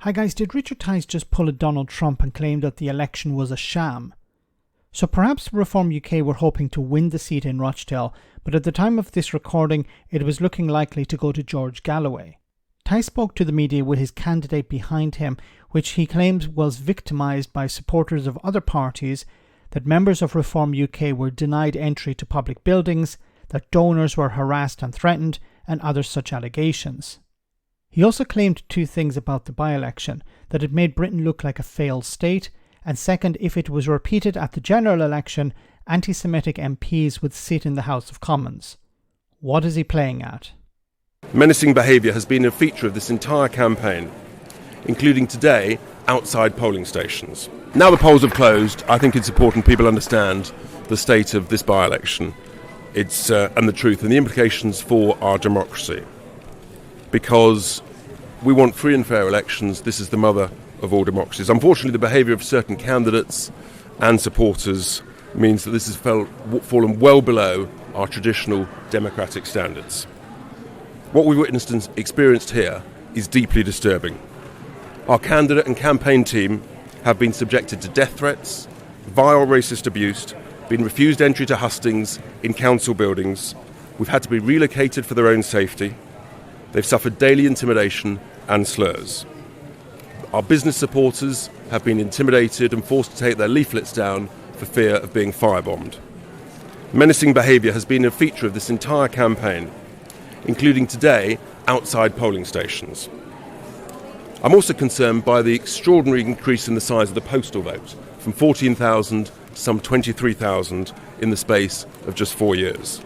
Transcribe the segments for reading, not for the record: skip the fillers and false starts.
Hi guys, did Richard Tice just pull a Donald Trump and claim that the election was a sham? So perhaps Reform UK were hoping to win the seat in Rochdale, but at the time of this recording it was looking likely to go to George Galloway. Tice spoke to the media with his candidate behind him, which he claims was victimised by supporters of other parties, that members of Reform UK were denied entry to public buildings, that donors were harassed and threatened, and other such allegations. He also claimed two things about the by-election: that it made Britain look like a failed state, and second, if it was repeated at the general election, anti-Semitic MPs would sit in the House of Commons. What is he playing at? Menacing behaviour has been a feature of this entire campaign, including today outside polling stations. Now the polls have closed, I think it's important people understand the state of this by-election and the truth and the implications for our democracy. Because we want free and fair elections. This is the mother of all democracies. Unfortunately, the behaviour of certain candidates and supporters means that this has fallen well below our traditional democratic standards. What we witnessed and experienced here is deeply disturbing. Our candidate and campaign team have been subjected to death threats, vile racist abuse, been refused entry to hustings in council buildings. We've had to be relocated for their own safety. They've suffered daily intimidation and slurs. Our business supporters have been intimidated and forced to take their leaflets down for fear of being firebombed. Menacing behaviour has been a feature of this entire campaign, including today outside polling stations. I'm also concerned by the extraordinary increase in the size of the postal vote, from 14,000 to some 23,000 in the space of just 4 years.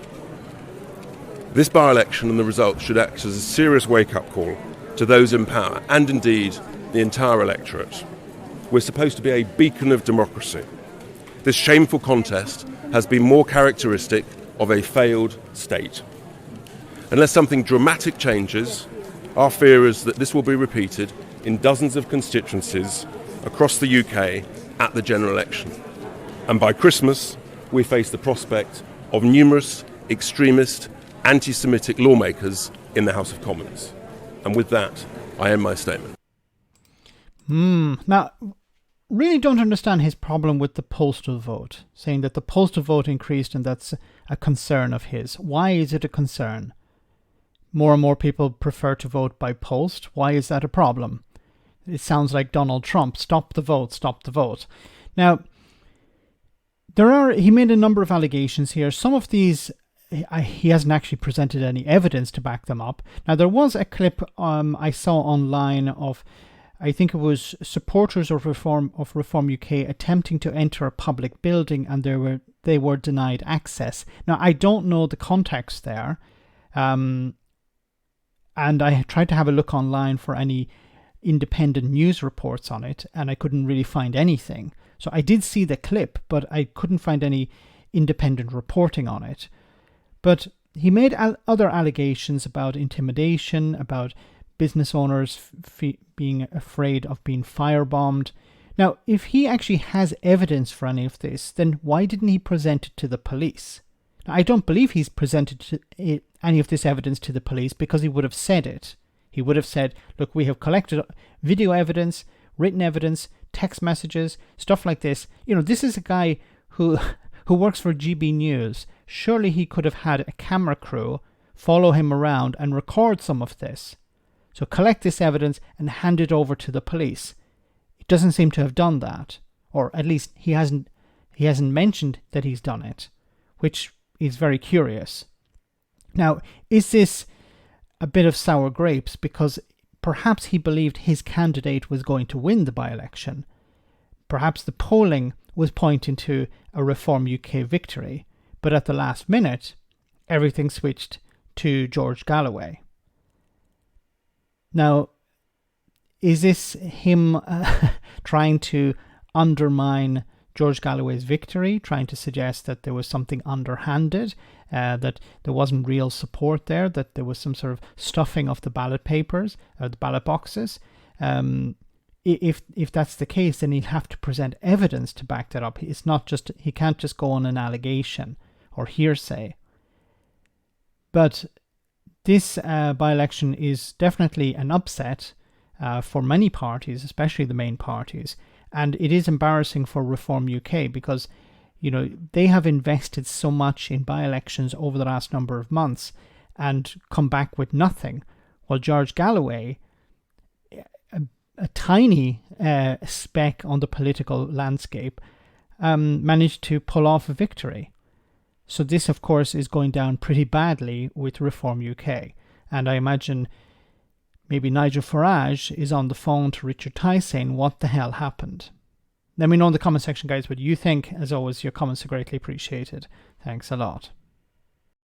This by-election and the results should act as a serious wake-up call to those in power and indeed the entire electorate. We're supposed to be a beacon of democracy. This shameful contest has been more characteristic of a failed state. Unless something dramatic changes, our fear is that this will be repeated in dozens of constituencies across the UK at the general election. And by Christmas, we face the prospect of numerous extremist anti-Semitic lawmakers in the House of Commons. And with that, I end my statement. Now, really don't understand his problem with the postal vote, saying that the postal vote increased and that's a concern of his. Why is it a concern? More and more people prefer to vote by post. Why is that a problem? It sounds like Donald Trump. Stop the vote, stop the vote. Now, he made a number of allegations here. Some of these he hasn't actually presented any evidence to back them up. Now, there was a clip I saw online of, I think it was supporters of Reform UK attempting to enter a public building, and they were denied access. Now, I don't know the context there, and I tried to have a look online for any independent news reports on it, and I couldn't really find anything. So I did see the clip, but I couldn't find any independent reporting on it. But he made other allegations about intimidation, about business owners being afraid of being firebombed. Now, if he actually has evidence for any of this, then why didn't he present it to the police? Now, I don't believe he's presented any of this evidence to the police, because he would have said it. He would have said, look, we have collected video evidence, written evidence, text messages, stuff like this. You know, this is a guy who works for GB News. Surely he could have had a camera crew follow him around and record some of this. So collect this evidence and hand it over to the police. It doesn't seem to have done that, or at least he hasn't mentioned that he's done it, which is very curious. Now, is this a bit of sour grapes because perhaps he believed his candidate was going to win the by-election? Perhaps the polling was pointing to a Reform UK victory, but at the last minute, everything switched to George Galloway. Now, is this him trying to undermine George Galloway's victory, trying to suggest that there was something underhanded, that there wasn't real support there, that there was some sort of stuffing of the ballot papers, or the ballot boxes? If that's the case, then he'll have to present evidence to back that up. He can't just go on an allegation or hearsay. But this by-election is definitely an upset. for many parties, especially the main parties. And it is embarrassing for Reform UK because, they have invested so much in by-elections over the last number of months and come back with nothing. While George Galloway, a tiny speck on the political landscape, managed to pull off a victory. So this, of course, is going down pretty badly with Reform UK. And I imagine maybe Nigel Farage is on the phone to Richard Tice saying, what the hell happened? Let me know in the comment section, guys, what you think. As always, your comments are greatly appreciated. Thanks a lot.